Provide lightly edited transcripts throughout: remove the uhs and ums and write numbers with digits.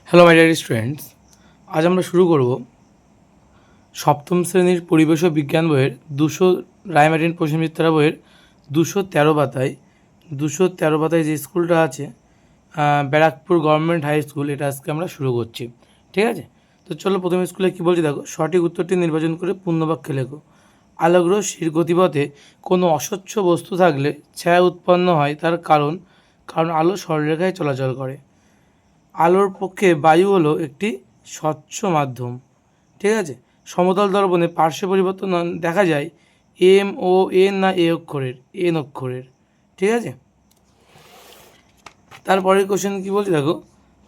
Hello my dear students, আজ আমরা শুরু করব সপ্তম শ্রেণীর পরিবেশ ও বিজ্ঞান বইয়ের 200 রায়মার্টিন প্রশ্নবিচিত্রা বইয়ের 213 পাতায় যে স্কুলটা আছে ব্যারাকপুর গভর্নমেন্ট হাই স্কুল, এটা আজকে আমরা শুরু করছি। ঠিক আছে, তো চলো প্রথম স্কুলে কী বলছি দেখো। সঠিক উত্তরটি নির্বাচন করে পূর্ণবাক্যে লেখো। আলোকরশ্মির গতিপথে কোনো অস্বচ্ছ বস্তু থাকলে ছায়া উৎপন্ন হয়, তার কারণ আলো সরলরেখায় চলাচল করে। আলোর পক্ষে বায়ু হলো একটি স্বচ্ছ মাধ্যম। ঠিক আছে, সমতল দর্পণে পার্শ্ব পরিবর্তন দেখা যায় এম ও এন না এন অক্ষরের। ঠিক আছে, তারপরের কোশ্চেন কী বলছে দেখো।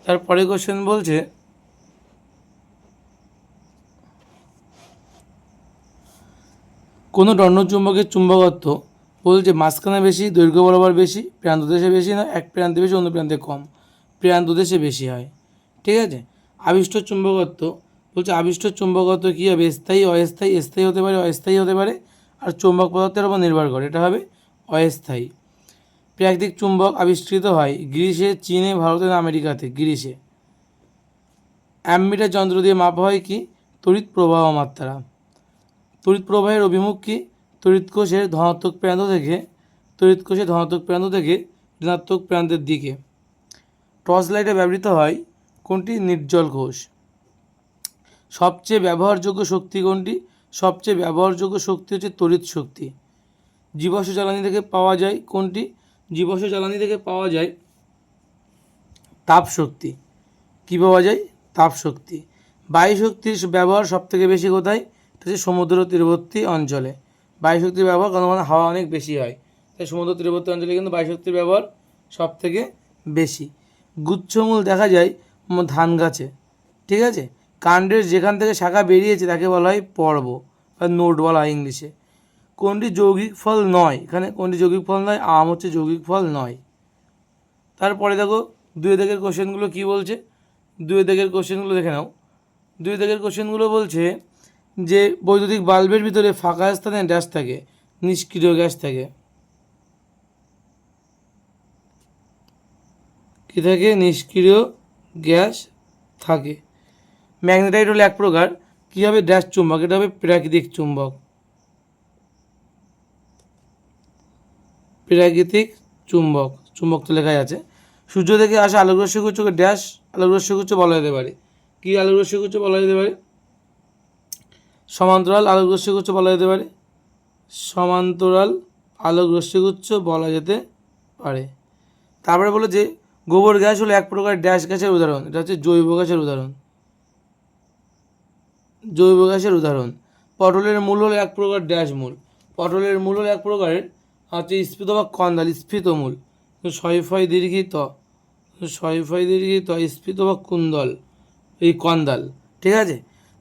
তারপরের কোশ্চেন বলছে কোনো দণ্ডচুম্বকের চুম্বকত্ব বলছে মাঝখানে বেশি, দৈর্ঘ্য বরাবর বেশি, প্রান্ত দেশে বেশি না এক প্রান্তে বেশি অন্য প্রান্তে কম, প্রান্ত দেশে বেশি হয়। ঠিক আছে, আবিষ্ট চুম্বকত্ব বলছে আবিষ্ট চুম্বকত্ব কী হবে, স্থায়ী অস্থায়ী, স্থায়ী হতে পারে অস্থায়ী হতে পারে, আর চুম্বক পদার্থের উপর নির্ভর করে, এটা হবে অস্থায়ী। প্রাকৃতিক চুম্বক আবিষ্কৃত হয় গ্রিসে, চীনে, ভারতে না আমেরিকাতে? গ্রিসে। অ্যামমিটার যন্ত্র দিয়ে মাপা হয় কি, তড়িৎ প্রবাহ মাত্রা। তড়িৎ প্রবাহের অভিমুখ কি, তড়িৎকোষের ধনাত্মক প্রান্ত থেকে ঋণাত্মক প্রান্তের দিকে। টর্চ লাইটে ব্যবহৃত হয় কোনটি, নির্জল কোষ। সবচেয়ে ব্যবহারযোগ্য শক্তি কোনটি, সবচেয়ে ব্যবহারযোগ্য শক্তি হচ্ছে তড়িৎ শক্তি। জীবাশ্ম জ্বালানি থেকে পাওয়া যায় কোনটি, জীবাশ্ম জ্বালানি থেকে পাওয়া যায় তাপ শক্তি। কী পাওয়া যায়, তাপ শক্তি। বায়ু শক্তির ব্যবহার সবথেকে বেশি কোথায়, এটা হচ্ছে সমুদ্র তীরবর্তী অঞ্চলে। বায়ু শক্তির ব্যবহার কারণ হাওয়া অনেক বেশি হয়, তাই সমুদ্র তীরবর্তী অঞ্চলে কিন্তু বায়ু শক্তির ব্যবহার সবথেকে বেশি। গুচ্ছমূল দেখা যায় ধান গাছে। ঠিক আছে, কাণ্ডের যেখান থেকে শাখা বেরিয়েছে তাকে বলা হয় পর্ব বা নোট বলা হয় ইংলিশে। কোনটি যৌগিক ফল নয়, এখানে কোনটি যৌগিক ফল নয়, আম হচ্ছে যৌগিক ফল নয়। তারপরে দেখো দুই দাগের কোশ্চেনগুলো কী বলছে, দুই দাগের কোশ্চেনগুলো দেখে নাও। দুই দাগের কোশ্চেনগুলো বলছে যে বৈদ্যুতিক বাল্বের ভিতরে ফাঁকা স্থানে ড্যাশ থাকে, নিষ্ক্রিয় গ্যাস থাকে। কী থাকে, নিষ্ক্রিয় গ্যাস থাকে। ম্যাগনেটাইট হলো এক প্রকার, কী হবে, ড্যাশ চুম্বক, এটা হবে প্রাকৃতিক চুম্বক। প্রাকৃতিক চুম্বক, চুম্বক তো লেখাই আছে। সূর্য থেকে আসা আলোকরশ্মিগুচ্ছকে ড্যাশ আলোকরশ্মিগুচ্ছ বলা যেতে পারে। কী আলোকরশ্মিগুচ্ছ বলা যেতে পারে, সমান্তরাল আলোকরশ্মিগুচ্ছ বলা যেতে পারে, সমান্তরাল আলোকরশ্মিগুচ্ছ বলা যেতে পারে। তারপরে বলো যে গোবর গ্যাস হলো এক প্রকার ড্যাশ গ্যাসের উদাহরণ, এটা হচ্ছে জৈব গ্যাসের উদাহরণ, জৈব গ্যাসের উদাহরণ। পটলের মূল হলো এক প্রকার ড্যাশ মূল, পটলের মূল হলো এক প্রকারের হচ্ছে স্ফীত বা কন্দাল, স্ফীত মূল। শয়ফয় দীর্ঘিত, শয়ফয় দীর্ঘিত স্ফীত বা কুন্দল, এই কন্দাল। ঠিক আছে,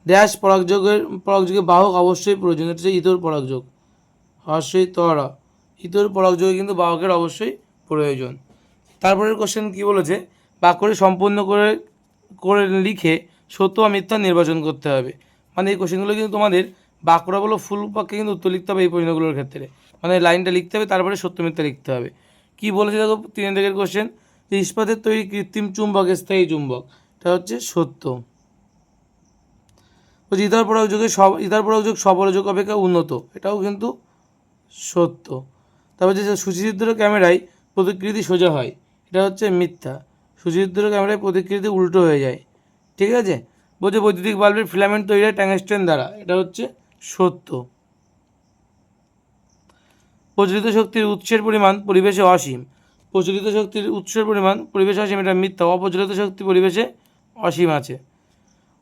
ড্যাশ পরাগযোগের বাহক অবশ্যই প্রয়োজন, এটা হচ্ছে ইতর পরাগযোগ, হর্ষই তরা, ইতর পরাগযোগে কিন্তু বাহকের অবশ্যই প্রয়োজন। তারপরের কোশ্চেন কী বলেছে, বাক্যটি সম্পূর্ণ করে করে লিখে সত্য বা মিথ্যা নির্বাচন করতে হবে। মানে এই কোশ্চেনগুলো কিন্তু তোমাদের বাঁকুড়া বলো ফুল বাক্যে কিন্তু উত্তর লিখতে হবে এই প্রশ্নগুলোর ক্ষেত্রে। মানে লাইনটা লিখতে হবে, তারপরে সত্য মিথ্যা লিখতে হবে। কী বলেছে দেখো 3 দাগের কোশ্চেন, যে ইস্পাতের তৈরি কৃত্রিম চুম্বক স্থায়ী চুম্বক, এটা হচ্ছে সত্য। বলছি ইতার পরাগযোগ সপরাযোগ অপেক্ষা উন্নত, এটাও কিন্তু সত্য। তারপর যে সুচিত্র ক্যামেরায় প্রতিকৃতি সোজা হয়, এটা হচ্ছে মিথ্যা। সুচিত্র ক্যামেরায় প্রতিকৃতি উল্টো হয়ে যায়। ঠিক আছে, বলছে বৈদ্যুতিক বাল্বের ফিলামেন্ট তৈরি হয় ট্যাংস্টেন দ্বারা, এটা হচ্ছে সত্য। প্রচলিত শক্তির উৎসের পরিমাণ পরিবেশে অসীম, প্রচলিত শক্তির উৎসের পরিমাণ পরিবেশে অসীম, এটা মিথ্যা। অপ্রচলিত শক্তি পরিবেশে অসীম আছে।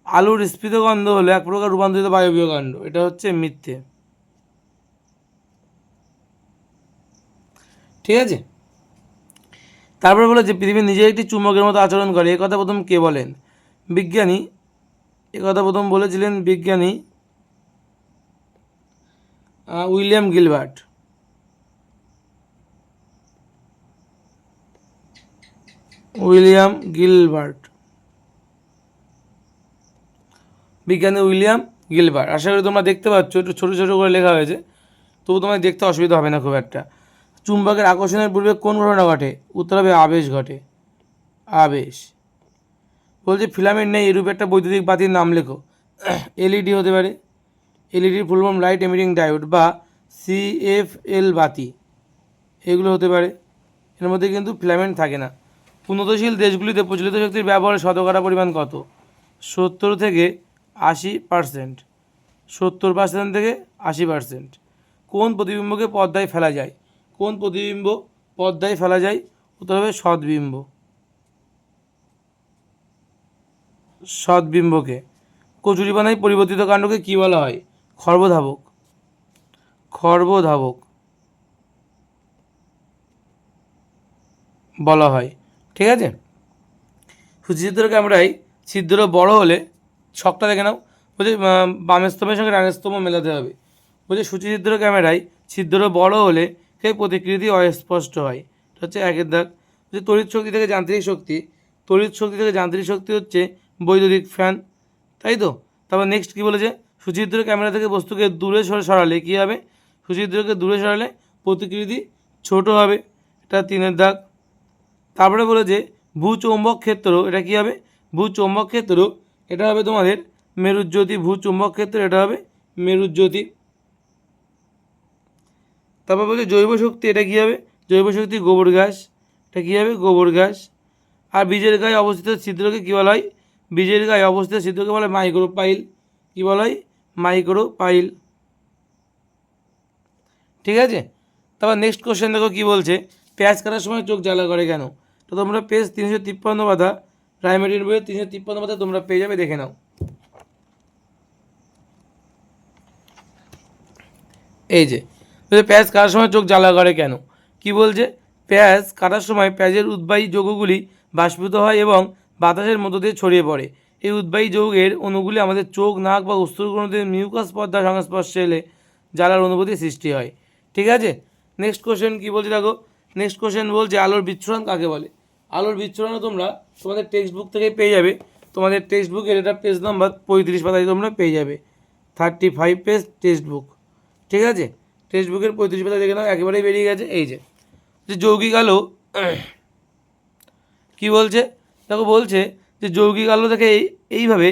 আলুর স্ফীত গন্ধ হলো এক প্রকার রূপান্তরিত বায়বীয় কাণ্ড, এটা হচ্ছে মিথ্যে। ঠিক আছে, তারপরে বলে যে পৃথিবী নিজে একটি চুম্বকের মতো আচরণ করে, একথা প্রথম কে বলেন, বিজ্ঞানী। একথা প্রথম বলেছিলেন বিজ্ঞানী উইলিয়াম গিলবার্ট। উইলিয়াম গিলবার্ট, বিজ্ঞানী উইলিয়াম গিলবার্ট। আশা করি তোমরা দেখতে পাচ্ছ, একটু ছোটো ছোটো করে লেখা হয়েছে, তবু তোমার দেখতে অসুবিধা হবে না খুব একটা। চুম্বকের আকর্ষণের পূর্বে কোন ঘটনা ঘটে, উত্তর হবে আবেশ ঘটে, আবেশ। বলছে ফিলামেন্ট নেই এরূপ একটা বৈদ্যুতিক বাতির নাম লেখো। এলইডি হতে পারে, এলইডির full form light emitting diode বা সিএফএল বাতি, এগুলো হতে পারে। এর মধ্যে কিন্তু ফিলামেন্ট থাকে না। উন্নতশীল দেশগুলিতে প্রচলিত শক্তির ব্যবহারের শতকরা পরিমাণ কত? 70 থেকে 80%, 70% থেকে 80%। কোন প্রতিবিম্বকে পর্দায় ফেলা যায়? কোন প্রতিবিম্ব পর্দায় ফেলা যায়? উত্তর হবে সদ্বিম্ব, সদ্বিম্বকে। কচুরিপানায় পরিবর্তিত কাণ্ডকে কী বলা হয়? খর্বধাবক, খর্বধাবক বলা হয়। ঠিক আছে। সূচিচিত্র ক্যামেরায় ছিদ্র বড় হলে, ছকটা দেখে নাও, বলছে বামের স্তম্ভের সঙ্গে ডানের স্তম্ভ মেলাতে হবে। বলছে সূচিচিত্র ক্যামেরায় ছিদ্র বড় হলে সেই প্রতিকৃতি অস্পষ্ট হয়। এটা হচ্ছে একের দাগ। যে তড়িৎ শক্তি থেকে যান্ত্রিক শক্তি, তড়িৎ শক্তি থেকে যান্ত্রিক শক্তি হচ্ছে বৈদ্যুতিক ফ্যান, তাই তো। তারপর নেক্সট কী বলেছে? সূচিচিত্র ক্যামেরা থেকে বস্তুকে দূরে সরালে কী হবে? সূচিচিত্রকে দূরে সরালে প্রতিকৃতি ছোট হবে, এটা 3-এর দাগ। তারপরে বলেছে ভূচৌম্বক ক্ষেত্র, এটা কী হবে? ভূচৌম্বক ক্ষেত্র, এটা হবে তোমাদের মেরুজ্যোতি। ভূচৌম্বক ক্ষেত্র, এটা হবে মেরুজ্যোতি। তারপর বলছে জৈব শক্তি, এটা কী হবে? জৈব শক্তি গোবর গ্যাস, এটা কী হবে? গোবর গ্যাস। আর বীজের গায়ে অবস্থিত ছিদ্রকে কী বলা হয়? বীজের গায়ে অবস্থিত ছিদ্রকে বলা হয় মাইক্রোপাইল। কী বলা হয়? মাইক্রোপাইল। ঠিক আছে। তারপর নেক্সট কোশ্চেন দেখো কী বলছে, পেঁয়াজ কাটার সময় চোখ জ্বালা করে কেন? তো তোমরা পেজ 353 পাতা, প্রাইমারির বইয়ে 353 পাতা তোমরা পেয়ে যাবে, দেখে নাও। এই যে পেঁয়াজ কাটার সময় চোখ জ্বালা করে কেন? কি বলছে? পেঁয়াজ কাটার সময় পেঁয়াজের উদ্বায়ী যৌগগুলি বাষ্পীভূত হয় এবং বাতাসের মধ্য দিয়ে ছড়িয়ে পড়ে। এই উদ্বায়ী যৌগের অণুগুলি আমাদের চোখ, নাক বা অস্ত্রগ্রন্থির মিউকাস পর্দার সংস্পর্শে এলে জ্বালার অনুভূতি সৃষ্টি হয়। ঠিক আছে। নেক্সট কোশ্চেন কী বলছে দেখো। নেক্সট কোশ্চেন বলছে আলোর বিচ্ছুরণ কাকে বলে? আলোর বিচ্ছুরণও তোমরা তোমাদের টেক্সট বুক থেকে পেয়ে যাবে। তোমাদের টেক্সট বুকের এটা পেজ নাম্বার 35 পাতায় তোমরা পেয়ে যাবে, 35 পেজ টেক্সট বুক। ঠিক আছে। টেক্সট বুকের 35 পাতায় দেখে নাও, একেবারেই বেরিয়ে গেছে। এই যে যৌগিক আলো কী বলছে দেখো, বলছে যে যৌগিক আলো থেকে এইভাবে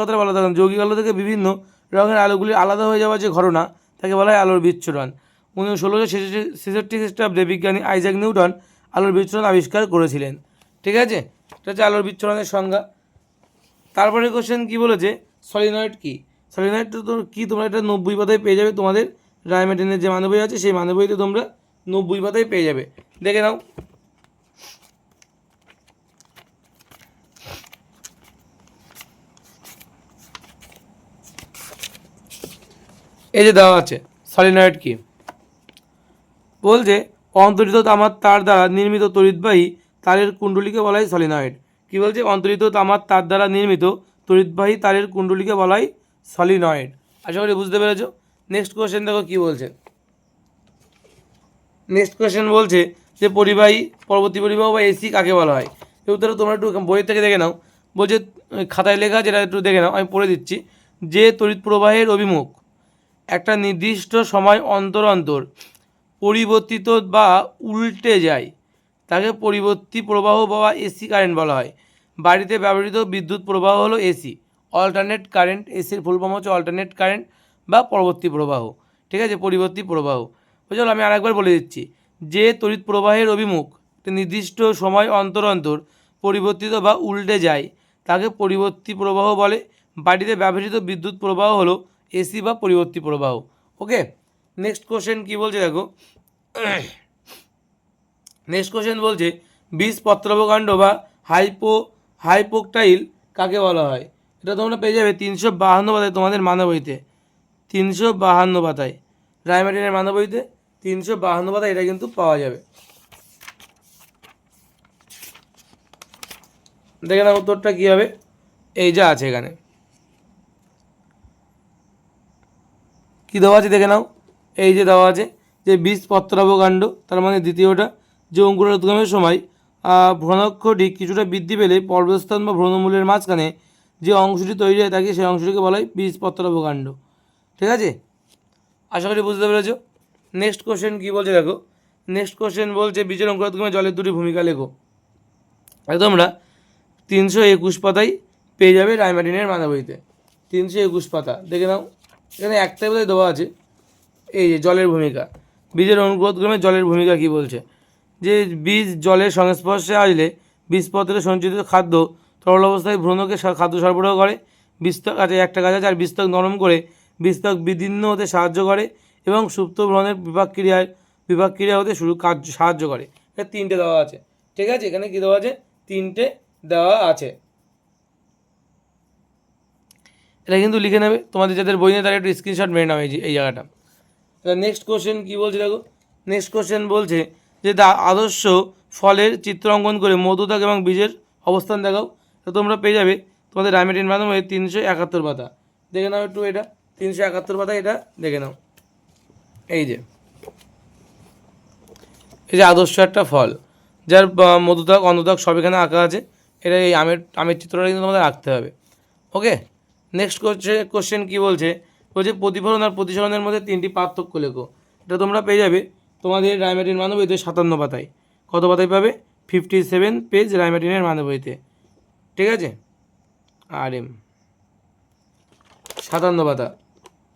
কথাটা বলা থাকে, যৌগিক আলো থেকে বিভিন্ন রঙের আলোগুলি আলাদা হয়ে যাওয়ার যে ঘটনা, তাকে বলা হয় আলোর বিচ্ছুরণ। 1666 খ্রিস্টাব্দে বিজ্ঞানী আইজাক নিউটন আলোর বিচ্ছুরণ আবিষ্কার করেছিলেন। ঠিক আছে। এটা হচ্ছে আলোর বিচ্ছুরণের সংজ্ঞা। তারপরে কোশ্চেন কী বলেছে, সলিনয়েড কী? সলিনয়েড তো কী তোমরা এটা 90 পাতায় পেয়ে যাবে। তোমাদের রায়মার্টিনের যে মানবই আছে সেই মানবইতে তোমরা 90 পাতায় পেয়ে যাবে, দেখে নাও। এই যে দেওয়া আছে সলিনয়েড কি বলছে, অন্তরিত তামার তার দ্বারা নির্মিত তড়িৎবাহী তারের কুণ্ডলীকে বলা হয় সলিনয়েড। কী বলছে? অন্তরিত তামার তার দ্বারা নির্মিত তড়িৎবাহী তারের কুণ্ডলীকে বলা হয় সলিনয়েড। আশা করি বুঝতে পেরেছ। নেক্সট কোশ্চেন দেখো কী বলছে। নেক্সট কোশ্চেন বলছে যে পরিবাহী, পরবর্তী পরিবাহ বা এসি কাকে বলা হয়? এই উত্তরটা তোমরা একটু বইয়ের থেকে দেখে নাও। বলছে খাতায় লেখা, যেটা একটু দেখে নাও, আমি পড়ে দিচ্ছি। যে তড়িৎ প্রবাহের অভিমুখ একটা নির্দিষ্ট সময় অন্তর অন্তর পরিবর্তিত বা উল্টে যায় তাকে পরিবর্তী প্রবাহ বা এসি কারেন্ট বলা হয়। বাড়িতে ব্যবহৃত বিদ্যুৎ প্রবাহ হলো এসি, অল্টারনেট কারেন্ট। এসির ফুল ফর্ম হচ্ছে অল্টারনেট কারেন্ট বা পরবর্তী প্রবাহ। ঠিক আছে, পরিবর্তী প্রবাহ। বুঝলো? আমি আরেকবার বলে দিচ্ছি। যে তড়িৎ প্রবাহের অভিমুখ একটা নির্দিষ্ট সময় অন্তর অন্তর পরিবর্তিত বা উল্টে যায় তাকে পরিবর্তী প্রবাহ বলে। বাড়িতে ব্যবহৃত বিদ্যুৎ প্রবাহ হলো এসি বা পরিবর্তী প্রবাহ। ওকে। নেক্সট কোশ্চেন কী বলছে দেখো। নেক্সট কোশ্চেন বলছে বীজপত্রবকাণ্ড বা হাইপোকটাইল কাকে বলা হয়? এটা তোমরা পেয়ে যাবে 352 পাতায় তোমাদের মানবইতে, 352 পাতায় রায়মার্টিনের মানবইতে 352 পাতায় এটা কিন্তু পাওয়া যাবে। দেখে নাও উত্তরটা কী হবে। এই যা আছে এখানে কী দেওয়া আছে দেখে নাও। এই যে দেওয়া আছে যে বীজপত্রাবকাণ্ড, তার মানে দ্বিতীয়টা, যে অঙ্কুরোদ্গমের সময় ভ্রূণাক্ষটি কিছুটা বৃদ্ধি পেলে পর্বতস্থান বা ভ্রূণমূলের মাঝখানে যে অংশটি তৈরি হয় থাকে সেই অংশটিকে বলা হয় বীজপত্রাবকাণ্ড। ঠিক আছে, আশা করি বুঝতে পেরেছ। নেক্সট কোশ্চেন কী বলছে দেখো। নেক্সট কোশ্চেন বলছে বীজের অঙ্কুরোদ্গমে জলের দুটি ভূমিকা লেখো। তোমরা 321 পাতায় পেয়ে যাবে রায়মার্টিনের মানে বইতে। 321 পাতা দেখে নাও, এখানে একটাই বোধহয় দেওয়া আছে, এই যে জলের ভূমিকা, বীজের অঙ্কুরোদ্গমে জলের ভূমিকা কী বলছে, যে বীজ জলের সংস্পর্শে আসলে বীজপত্রে সঞ্চিত খাদ্য তরল অবস্থায় ভ্রূণকে খাদ্য সরবরাহ করে। বীজত্বক আছে, একটা গাছ আছে, আর বীজত্বক নরম করে বীজত্বক বিদীর্ণ হতে সাহায্য করে এবং সুপ্ত ভ্রূণের বিপাক ক্রিয়া হতে সাহায্য করে। এটা 3টে দেওয়া আছে, ঠিক আছে, এখানে কী দেওয়া আছে, 3টে দেওয়া আছে। এটা কিন্তু লিখে নেবে, তোমাদের যাদের বই নেই তারা একটু স্ক্রিনশট মেরে নাও এই জায়গাটা। নেক্সট কোশ্চেন কী বলছে দেখো, নেক্সট কোশ্চেন বলছে যে আদর্শ ফলের চিত্র অঙ্কন করে মধুদাগ এবং বীজের অবস্থান দেখাও। তো তোমরা পেয়ে যাবে তোমাদের রায়মার্টিন মাধ্যমে 371 পাতা। দেখে নাও একটু, এটা 371 পাতা, এটা দেখে নাও। এই যে আদর্শ একটা ফল, যার মধুদাগ অন্ধদাগ সব এখানে আঁকা আছে। এটা এই আমের চিত্রটা কিন্তু তোমাদের আঁকতে হবে। ওকে, নেক্সট কোশ্চেন কী বলছে, প্রতিফলন আর প্রতিসরণের মধ্যে 3টি পার্থক্য লেখো। এটা তোমরা পেয়ে যাবে তোমাদের রায়মার্টিন মানে বইতে 57 পাতায়। কত পাতায় পাবে, 57 পেজ রায়মার্টিনের মানে বইতে, ঠিক আছে। আর 57 পাতা,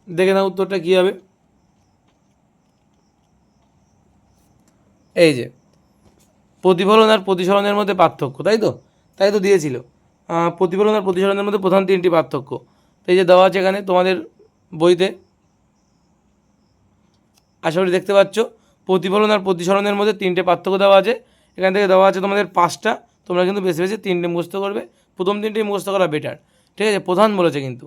দেখে নাও উত্তরটা কী হবে। এই যে প্রতিফলন আর প্রতিসরণের মধ্যে পার্থক্য, তাই তো দিয়েছিল, প্রতিফলন আর প্রতিসরণের মধ্যে প্রধান 3টি পার্থক্য। এই যে দেওয়া আছে এখানে তোমাদের বইতে, আশা করি দেখতে পাচ্ছ। প্রতিফলন আর প্রতিসরণের মধ্যে 3টে পার্থক্য দেওয়া আছে, এখান থেকে দেওয়া আছে তোমাদের 5টা। তোমরা কিন্তু বেশি বেশি 3টে মুখস্থ করবে, প্রথম 3টে মুখস্থ করা বেটার, ঠিক আছে, প্রধান বলেছে কিন্তু।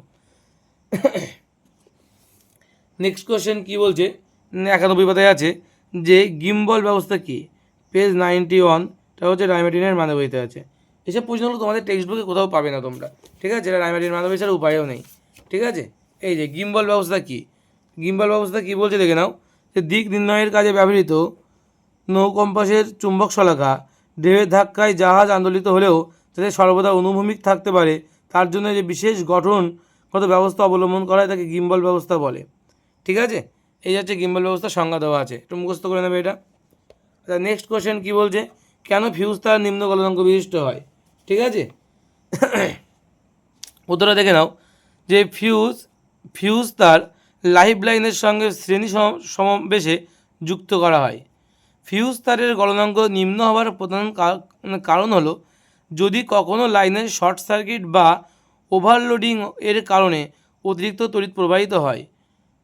নেক্সট কোশ্চেন কী বলছে, 91 পাতায় আছে যে গিম্বল ব্যবস্থা কী, পেজ 91, এটা হচ্ছে রায়মার্টিনের মানে বইতে আছে। এসব প্রশ্নগুলো তোমাদের টেক্সট বুকে কোথাও পাবে না তোমরা, ঠিক আছে, এটা রায়মার্টিন মানে বই ছাড়া উপায়ও নেই, ঠিক আছে। এই যে গিম্বল ব্যবস্থা কী, গিম্বল ব্যবস্থা কী বলছে দেখে নাও, যে দিক নির্ণয়ের কাজে ব্যবহৃত নৌকম্পাসের চুম্বক শলাকা ঢেউয়ের ধাক্কায় জাহাজ আন্দোলিত হলেও যাতে সর্বদা অনুভূমিক থাকতে পারে তার জন্য যে বিশেষ গঠনগত ব্যবস্থা অবলম্বন করা হয় তাকে গিম্বল ব্যবস্থা বলে, ঠিক আছে। এই হচ্ছে গিম্বল ব্যবস্থার সংজ্ঞা দেওয়া আছে, একটু মুখস্থ করে নেবে এটা। আচ্ছা, নেক্সট কোশ্চেন কী বলছে, কেন ফিউজ তার নিম্ন গলনাঙ্ক বিশিষ্ট হয়, ঠিক আছে। উত্তরটা দেখে নাও, যে ফিউজ তার লাইফ লাইনের সঙ্গে শ্রেণী সমাবেশে যুক্ত করা হয়। ফিউজ তারের গলনাঙ্ক নিম্ন হওয়ার প্রধান কারণ হলো যদি কখনও লাইনের শর্ট সার্কিট বা ওভারলোডিং এর কারণে অতিরিক্ত তড়িৎ প্রবাহিত হয়,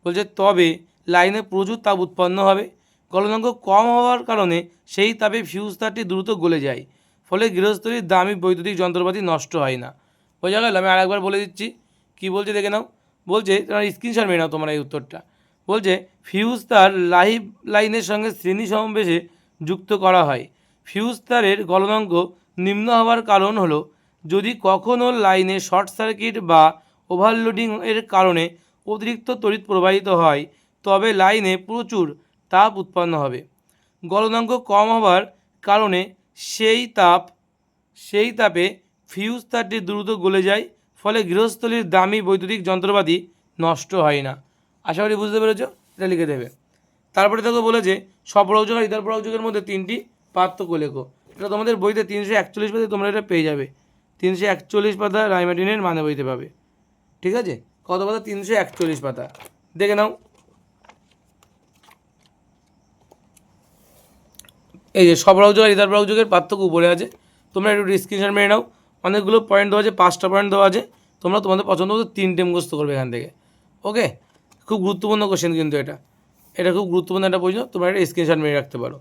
বলছে তবে লাইনে প্রচুর তাপ উৎপন্ন হবে। গলনাঙ্ক কম হওয়ার কারণে সেই তাপে ফিউজ তারটি দ্রুত গলে যায়, ফলে গৃহস্থলীর দামি বৈদ্যুতিক যন্ত্রপাতি নষ্ট হয় না। বোঝা গেল, আমি আরেকবার বলে দিচ্ছি কী বলছে দেখে নাও। বলছে তোমার স্ক্রিনশট মেরে নাও তোমার এই উত্তরটা। বলছে ফিউজ তার লাইফ লাইনের সঙ্গে শ্রেণী সমাবেশে যুক্ত করা হয়। ফিউজ তারের গলনাঙ্ক নিম্ন হওয়ার কারণ হলো যদি কখনও লাইনে শর্ট সার্কিট বা ওভারলোডিং এর কারণে অতিরিক্ত তড়িৎ প্রবাহিত হয় তবে লাইনে প্রচুর তাপ উৎপন্ন হবে। গলনাঙ্ক কম হওয়ার কারণে সেই তাপে ফিউজ তারটি দ্রুত গলে যায়, ফলে গৃহস্থলীর দামি বৈদ্যুতিক যন্ত্রপাতি নষ্ট হয় না। আশা করি বুঝতে পেরেছ, এটা লিখে দেবে। তারপরে দেখো বলেছে সপরক যোগ আর ইতর পরক যোগের মধ্যে 3টি পার্থক্য লেখো। এটা তোমাদের বইতে 341 পাতায় তোমরা এটা পেয়ে যাবে। 341 পাতা রায়মার্টিনের মানে বইতে পাবে, ঠিক আছে। কত পাতা, 341 পাতা, দেখে নাও। এই যে সপরক যোগ আর ইতর পরক যোগের পার্থক্য উপরে আছে, তোমরা একটু স্ক্রিনশট মেরে নাও। অনেকগুলো পয়েন্ট দেওয়া আছে, 5টা পয়েন্ট দেওয়া আছে, তোমরা তোমাদের পছন্দ মতো 3টে মুখস্থ করবে এখান থেকে। ওকে, খুব গুরুত্বপূর্ণ কোশ্চেন কিন্তু এটা খুব গুরুত্বপূর্ণ একটা প্রশ্ন, তোমরা একটা স্ক্রিনশট মেরে রাখতে পারো।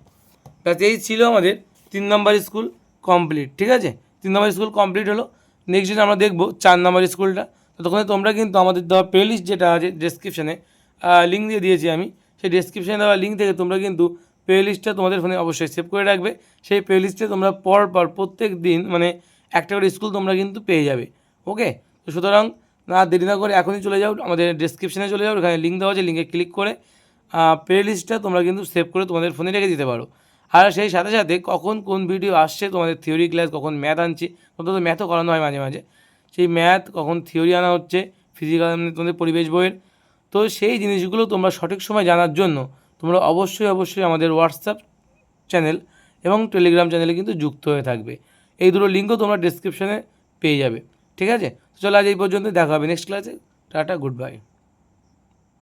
ব্যাস, এই ছিল আমাদের 3 নম্বর স্কুল কমপ্লিট, ঠিক আছে। 3 নম্বর স্কুল কমপ্লিট হলো। নেক্সট দিন আমরা দেখবো 4 নম্বর স্কুলটা। ততক্ষণে তোমরা কিন্তু আমাদের দেওয়া প্লেলিস্ট যেটা আছে ডেসক্রিপশানে লিঙ্ক দিয়ে দিয়েছি আমি, সেই ডেসক্রিপশানে দেওয়া লিঙ্ক থেকে তোমরা কিন্তু প্লেলিস্টটা তোমাদের ফোনে অবশ্যই সেভ করে রাখবে। সেই প্লেলিস্টে তোমরা প্রত্যেক দিন মানে একটা করে স্কুল তোমরা কিন্তু পেয়ে যাবে। ওকে, তো সুতরাং না দেরি না করে এখনই চলে যাও, আমাদের ডেসক্রিপশানে চলে যাও, ওখানে লিঙ্ক দেওয়া আছে, লিঙ্কে ক্লিক করে প্লেলিস্টটা তোমরা কিন্তু সেভ করে তোমাদের ফোনে রেখে দিতে পারো। আর সেই সাথে সাথে কখন কোন ভিডিও আসছে, তোমাদের থিওরি ক্লাস কখন ম্যাথ আনছি, অন্তত ম্যাথও করানো হয় মাঝে মাঝে, সেই ম্যাথ কখন থিওরি আনা হচ্ছে ফিজিক্যাল তোমাদের পরিবেশ বইয়ের, তো সেই জিনিসগুলো তোমরা সঠিক সময় জানার জন্য তোমরা অবশ্যই আমাদের হোয়াটসঅ্যাপ চ্যানেল এবং টেলিগ্রাম চ্যানেলে কিন্তু যুক্ত হয়ে থাকবে। এই দুটো লিঙ্কও তোমরা ডেসক্রিপশনে পেয়ে যাবে। ঠিক আছে, চলো আজ এই পর্যন্ত, দেখা হবে নেক্সট ক্লাসে। Tata, good bye.